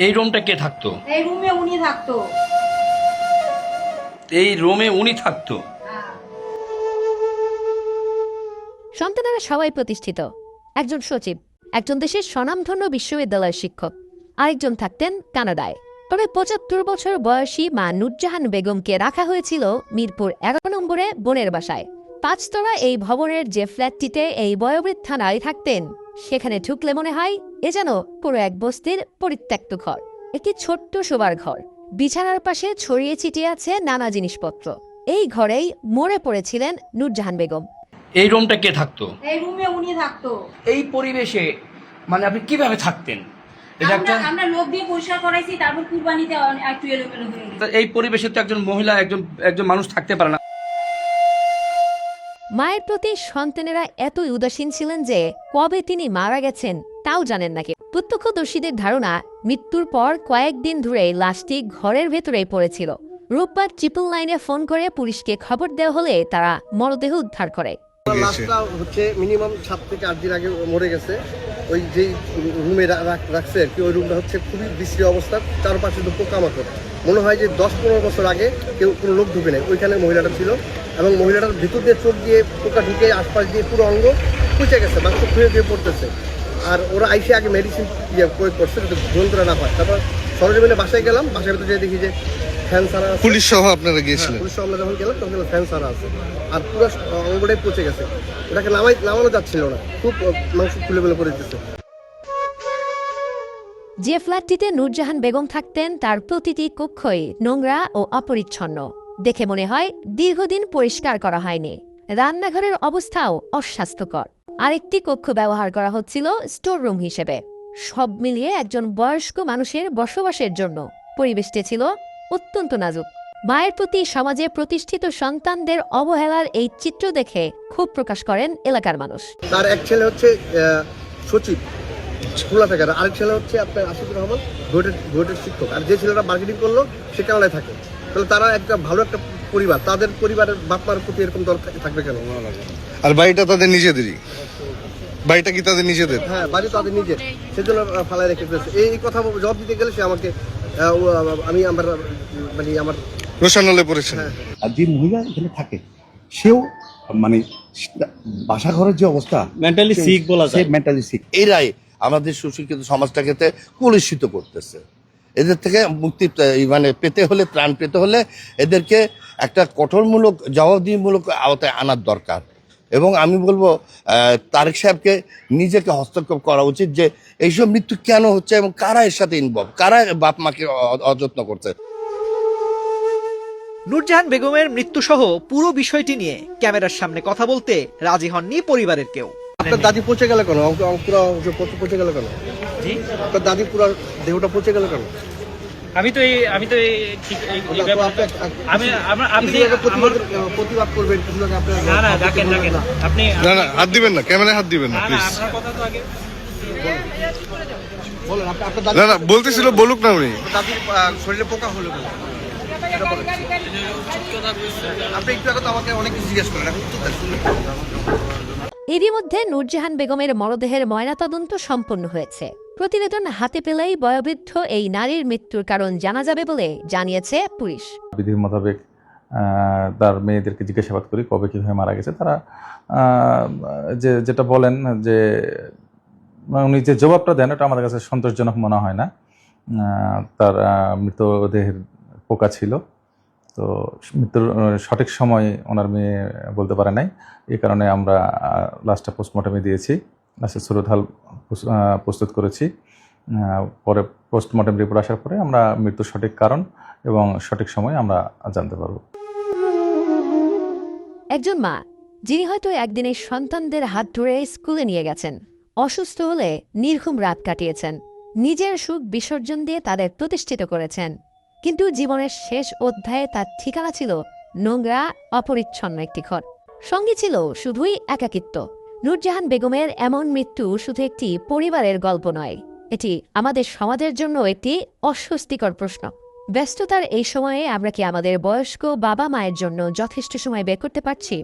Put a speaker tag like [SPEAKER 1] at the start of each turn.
[SPEAKER 1] এই রুমটা কে থাকতো?
[SPEAKER 2] এই রুমে উনি থাকতো।
[SPEAKER 1] এই রুমে উনি থাকতো।
[SPEAKER 2] হ্যাঁ।
[SPEAKER 3] সন্তানেরা সবাই প্রতিষ্ঠিত। একজন সচিব, একজন দেশের স্বনামধন্য বিশ্ববিদ্যালয়ের শিক্ষক, আরেকজন থাকতেন কানাডায়। তবে ৭৫ বছর বয়সী মা নুরজাহান বেগমকে রাখা হয়েছিল মিরপুর ১১ নম্বরে বোনের বাসায়। ৫ তলা এই ভবনের যে ফ্ল্যাটটিতে এই বয়োবৃদ্ধা নারী থাকতেন, সেখানে ঢুকলে মনে হয় এ যেন পুরো এক বস্তির পরিত্যক্ত ঘর। একটি ছোট্ট শোবার ঘর, বিছানার পাশে ছড়িয়ে ছিটিয়ে আছে নানা জিনিসপত্র। এই ঘরেই মরে পড়েছিলেন নুরজাহান বেগম।
[SPEAKER 1] এই রুমটা কে থাকতো?
[SPEAKER 2] এই রুমে উনি থাকতো।
[SPEAKER 1] এই পরিবেশে মানে আপনি কিভাবে থাকতেন? এটা একটা
[SPEAKER 2] আমরা লোক দিয়ে পরিষ্কার করাইছি, তারপর কুরবানিতে একটু এলোমেলো হয়ে গেছে।
[SPEAKER 1] এই পরিবেশে তো একজন মহিলা একজন মানুষ থাকতে পারে না।
[SPEAKER 3] মায়ের প্রতি সন্তানেরা এতই উদাসীন ছিলেন যে কবে তিনি মারা গেছেন তাও জানেন না কেউ। প্রত্যক্ষদর্শীদের ধারণা, মৃত্যুর পর কয়েকদিন ধরে লাশটি ঘরের ভেতরেই পড়েছিল। রোববার 999 ফোন করে পুলিশকে খবর দেওয়া হলে তারা মরদেহ উদ্ধার করে।
[SPEAKER 4] লাশটা হচ্ছে মিনিমাম ৭ থেকে ৮ দিন আগে মরে গেছে। ওই যেই রুমে রাখছে আর কি, ওই রুমটা হচ্ছে খুবই বিশ্রী অবস্থা। চারপাশে তো পোকামাকড়, মনে হয় যে ১০-১৫ বছর আগে কোনো লোক ঢুকে নেই। ওইখানে মহিলাটা ছিল এবং মহিলাটার ভিতর দিয়ে চোখ দিয়ে পোকা ঢুকে আশপাশ দিয়ে পুরো অঙ্গ খুঁজে গেছে, মাংস খুঁজে দিয়ে পড়তেছে। আর ওরা আইসে আগে মেডিসিন প্রয়োগ করছে যাতে যন্ত্রণা না হয়। তারপর সরজমিনে বাসায় গেলাম, বাসায় ভিতরে যেয়ে দেখি যে ফ্যান সারা আছে।
[SPEAKER 5] পুলিশ সহ আপনারা গিয়েছিলেন?
[SPEAKER 4] পুলিশ সহ আমরা যখন গেলাম তখন ফ্যান সারা আছে আর পুরো অঙ্গটাই পচে গেছে। ওটাকে নামানো যাচ্ছিল না, খুব মাংস খুলে বেলে করে দিতেছে।
[SPEAKER 3] যে ফ্ল্যাটটিতে নুরজাহান বেগম থাকতেন তার প্রতিটি কক্ষই নোংরা ও অপরিচ্ছন্ন। দেখে মনে হয় দীর্ঘদিন পরিষ্কার করা হয়নি। রান্নাঘরের অবস্থাও অস্বাস্থ্যকর। আরেকটি কক্ষ ব্যবহার করা হচ্ছিল স্টোর রুম হিসেবে। সব মিলিয়ে একজন বয়স্ক মানুষের বসবাসের জন্য পরিবেশটি ছিল অত্যন্ত নাজুক। মায়ের প্রতি সমাজে প্রতিষ্ঠিত সন্তানদের অবহেলার এই চিত্র দেখে ক্ষোভ প্রকাশ করেন এলাকার মানুষ।
[SPEAKER 4] তার এক ছেলে হচ্ছে সচিব খুলনা থেকে, আরেক ছেলে হচ্ছে আপনার আশিকুর রহমান বুয়েটের শিক্ষক, আর যে ছেলেটা মার্কেটিং করলো সে কানাডায় থাকে। তাহলে তারা একটা ভালো একটা পরিবার, তাদের পরিবারের বাপ মার প্রতি এরকম দর থাকবে কেন?
[SPEAKER 5] আর বাড়িটা তাদের নিজেদেরই? বাড়িটা কি তাদের নিজেদের?
[SPEAKER 4] হ্যাঁ, বাড়ি তাদের নিজের, সেজন্য ফালায় রেখে ফেলেছে। এই কথা জবাব দিতে গেলে সে আমাকে আমার
[SPEAKER 5] রোশানলে পড়েছেন।
[SPEAKER 6] আর যে মহিলা এখানে থাকে সেও মানে বাসা ঘরের যে অবস্থা,
[SPEAKER 7] মেন্টালি সিক বলা যায়।
[SPEAKER 6] Mentally sick.
[SPEAKER 8] এরাই আমাদের সুশিক্ষিত সমাজটাকে কলুষিত করতেছে। এদের থেকে মুক্তি মানে পেতে হলে, ত্রাণ পেতে হলে এদেরকে একটা কঠোরমূলক জবাবদিহিমূলক আওতায় আনার দরকার। এবং আমি বলবো তারেক সাহেবকে নিজেকে হস্তক্ষেপ করা উচিত যে এইসব মৃত্যু কেন হচ্ছে এবং কারা এর সাথে ইনভলভ, কারা বাপ মাকে অযত্ন করছে।
[SPEAKER 9] নুরজাহান বেগমের মৃত্যুসহ পুরো বিষয়টি নিয়ে ক্যামেরার সামনে কথা বলতে রাজি হননি পরিবারের কেউ।
[SPEAKER 4] আপনার দাদি পচে গেল কেন? পুরো পচে গেল কেন?
[SPEAKER 7] জি,
[SPEAKER 4] আপনার দাদি পুরো দেহটা পচে গেল কেন?
[SPEAKER 7] আমি তো ঠিক এই ব্যাপারটা আপনি
[SPEAKER 4] প্রতিবাদ করবেন কিছু আগে আপনার
[SPEAKER 7] না ডাকেন আপনি
[SPEAKER 5] না হাত দিবেন না, ক্যামেরায় হাত দিবেন না প্লিজ।
[SPEAKER 7] আপনার কথা তো আগে
[SPEAKER 4] বলেন, আপনার
[SPEAKER 5] না বলতেছিল, বলুক না উনি।
[SPEAKER 4] দাদির শরীরে পোকা হলো কেন? আপনি একটু আগে তো আমাকে অনেক কিছু জিজ্ঞেস করেন, এখন কি শুনলেন?
[SPEAKER 3] এরই মধ্যে নুরজাহান বেগমের মরদেহের ময়নাতদন্ত সম্পন্ন হয়েছে। প্রতিবেদন হাতে পেলেই বয়োবৃদ্ধ এই নারীর মৃত্যুর কারণ জানা যাবে বলে জানিয়েছে পুলিশ।
[SPEAKER 10] বিধি মোতাবেক তার মেয়েদেরকে জিজ্ঞাসাবাদ করি কবে কীভাবে মারা গেছে। তারা যেটা বলেন যে উনি যে জবাবটা দেন ওটা আমাদের কাছে সন্তোষজনক মনে হয় না। তার মৃতদেহের পোকা ছিল, তো মৃত্যুর সঠিক সময় ওনার মেয়ে বলতে পারে নাই। এই কারণে আমরা লাস্টটা পোস্টমর্টমে দিয়েছি, লাস্টে সুরতহাল প্রস্তুত করেছি। পরে পোস্টমর্টম রিপোর্ট আসার পরে আমরা মৃত্যুর সঠিক কারণ এবং সঠিক সময় আমরা জানতে পারব।
[SPEAKER 3] একজন মা যিনি হয়তো একদিনে সন্তানদের হাত ধরে স্কুলে নিয়ে গেছেন, অসুস্থ হলে নির্ঘুম রাত কাটিয়েছেন, নিজের সুখ বিসর্জন দিয়ে তাদের প্রতিষ্ঠিত করেছেন, কিন্তু জীবনের শেষ অধ্যায়ে তার ঠিকানা ছিল নোংরা অপরিচ্ছন্ন একটি ঘর। সঙ্গে ছিল শুধুই একাকিত্ব। নুরজাহান বেগমের এমন মৃত্যু শুধু একটি পরিবারের গল্প নয়, এটি আমাদের সমাজের জন্য একটি অস্বস্তিকর প্রশ্ন। ব্যস্ততার এই সময়ে আমরা কি আমাদের বয়স্ক বাবা মায়ের জন্য যথেষ্ট সময় বের করতে পারছি?